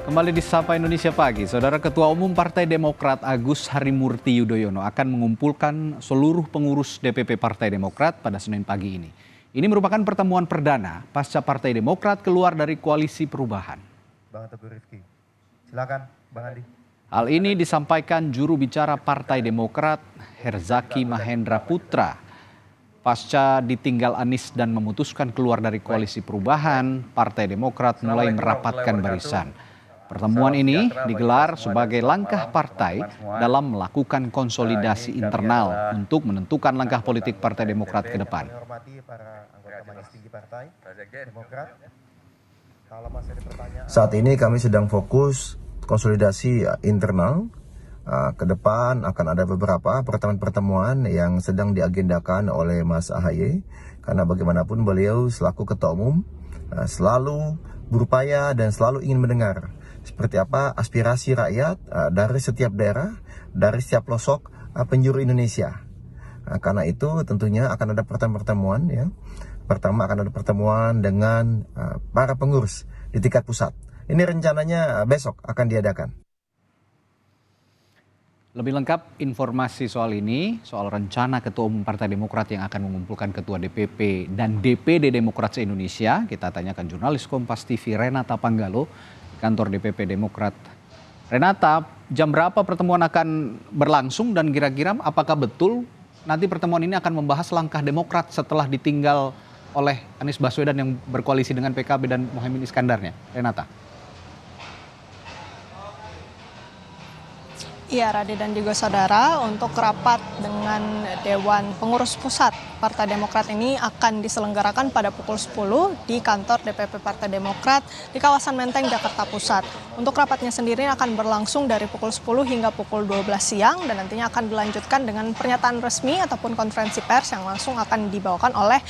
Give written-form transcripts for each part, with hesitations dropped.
Kembali di Sapa Indonesia Pagi, Saudara Ketua Umum Partai Demokrat Agus Harimurti Yudhoyono akan mengumpulkan seluruh pengurus DPP Partai Demokrat pada Senin pagi ini. Ini merupakan pertemuan perdana pasca Partai Demokrat keluar dari koalisi perubahan. Bang Teguh Rifki, silakan Bang Andi. Hal ini disampaikan juru bicara Partai Demokrat Herzaki Mahendra Putra. Pasca ditinggal Anies dan memutuskan keluar dari koalisi perubahan, Partai Demokrat mulai merapatkan barisan. Pertemuan ini digelar sebagai langkah partai dalam melakukan konsolidasi internal untuk menentukan langkah politik Partai Demokrat ke depan. Saat ini kami sedang fokus konsolidasi internal. Ke depan akan ada beberapa pertemuan-pertemuan yang sedang diagendakan oleh Mas AHY, karena bagaimanapun beliau selaku Ketua Umum selalu berupaya dan selalu ingin mendengar seperti apa aspirasi rakyat dari setiap daerah, dari setiap pelosok penjuru Indonesia. Karena itu tentunya akan ada pertemuan ya. Pertama akan ada pertemuan dengan para pengurus di tingkat pusat. Ini rencananya besok akan diadakan. Lebih lengkap informasi soal ini, soal rencana Ketua Umum Partai Demokrat yang akan mengumpulkan Ketua DPP dan DPD Demokrat se-Indonesia, kita tanyakan jurnalis Kompas TV Renata Panggalo, kantor DPP Demokrat. Renata, jam berapa pertemuan akan berlangsung dan kira-kira apakah betul nanti pertemuan ini akan membahas langkah Demokrat setelah ditinggal oleh Anies Baswedan yang berkoalisi dengan PKB dan Muhaimin Iskandarnya? Renata. Iya, Radi dan juga saudara, untuk rapat dengan Dewan Pengurus Pusat Partai Demokrat ini akan diselenggarakan pada pukul 10 di kantor DPP Partai Demokrat di kawasan Menteng, Jakarta Pusat. Untuk rapatnya sendiri akan berlangsung dari pukul 10 hingga pukul 12 siang dan nantinya akan dilanjutkan dengan pernyataan resmi ataupun konferensi pers yang langsung akan dibawakan oleh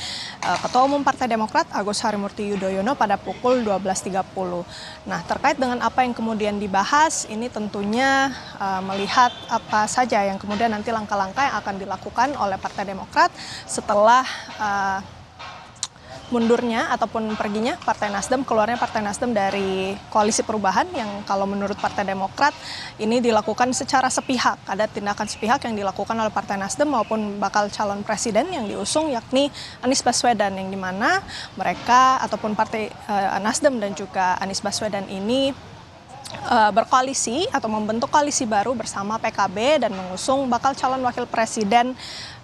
Ketua Umum Partai Demokrat Agus Harimurti Yudhoyono pada pukul 12.30. Nah, terkait dengan apa yang kemudian dibahas, ini tentunya melihat apa saja yang kemudian nanti langkah-langkah yang akan dilakukan oleh Partai Demokrat setelah mundurnya ataupun perginya Partai Nasdem, keluarnya Partai Nasdem dari koalisi perubahan yang kalau menurut Partai Demokrat ini dilakukan secara sepihak. Ada tindakan sepihak yang dilakukan oleh Partai Nasdem maupun bakal calon presiden yang diusung yakni Anies Baswedan, yang dimana mereka ataupun Partai Nasdem dan juga Anies Baswedan ini berkoalisi atau membentuk koalisi baru bersama PKB dan mengusung bakal calon wakil presiden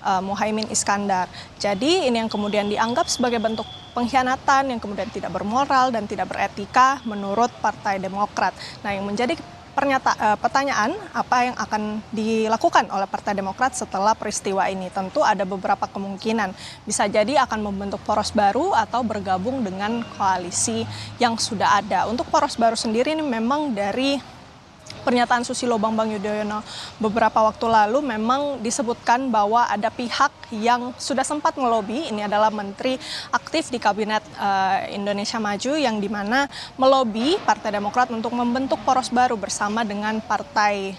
Muhaimin Iskandar. Jadi ini yang kemudian dianggap sebagai bentuk pengkhianatan yang kemudian tidak bermoral dan tidak beretika menurut Partai Demokrat. Nah, yang menjadi pertanyaan apa yang akan dilakukan oleh Partai Demokrat setelah peristiwa ini, tentu ada beberapa kemungkinan. Bisa jadi akan membentuk poros baru atau bergabung dengan koalisi yang sudah ada. Untuk poros baru sendiri ini memang dari pernyataan Susilo Bambang Yudhoyono beberapa waktu lalu memang disebutkan bahwa ada pihak yang sudah sempat melobi, ini adalah menteri aktif di Kabinet Indonesia Maju yang dimana melobi Partai Demokrat untuk membentuk poros baru bersama dengan partai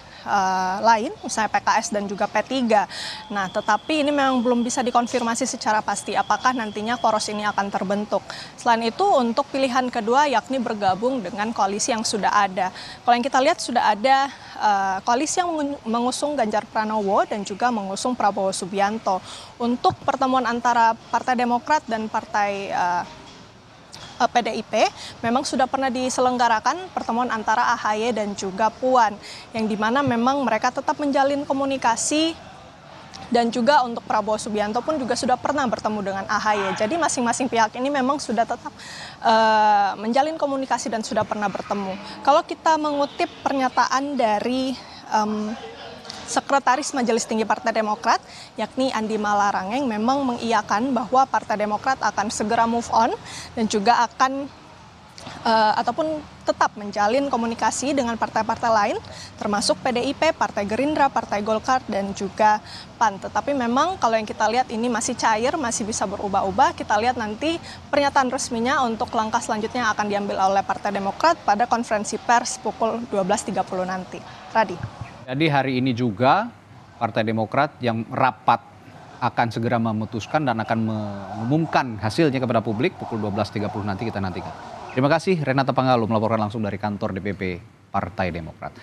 lain, misalnya PKS dan juga P3. Nah, tetapi ini memang belum bisa dikonfirmasi secara pasti apakah nantinya poros ini akan terbentuk. Selain itu, untuk pilihan kedua yakni bergabung dengan koalisi yang sudah ada. Kalau yang kita lihat sudah ada koalisi yang mengusung Ganjar Pranowo dan juga mengusung Prabowo Subianto. Untuk pertemuan antara Partai Demokrat dan Partai PDIP memang sudah pernah diselenggarakan pertemuan antara AHY dan juga Puan, yang dimana memang mereka tetap menjalin komunikasi, dan juga untuk Prabowo Subianto pun juga sudah pernah bertemu dengan AHY. Jadi masing-masing pihak ini memang sudah tetap menjalin komunikasi dan sudah pernah bertemu. Kalau kita mengutip pernyataan dari Sekretaris Majelis Tinggi Partai Demokrat, yakni Andi Malarangeng, memang mengiyakan bahwa Partai Demokrat akan segera move on dan juga akan ataupun tetap menjalin komunikasi dengan partai-partai lain, termasuk PDIP, Partai Gerindra, Partai Golkar, dan juga PAN. Tetapi memang kalau yang kita lihat ini masih cair, masih bisa berubah-ubah. Kita lihat nanti pernyataan resminya untuk langkah selanjutnya yang akan diambil oleh Partai Demokrat pada konferensi pers pukul 12.30 nanti. Radi. Jadi hari ini juga Partai Demokrat yang rapat akan segera memutuskan dan akan mengumumkan hasilnya kepada publik pukul 12.30 nanti, kita nantikan. Terima kasih Renata Panggalo melaporkan langsung dari kantor DPP Partai Demokrat.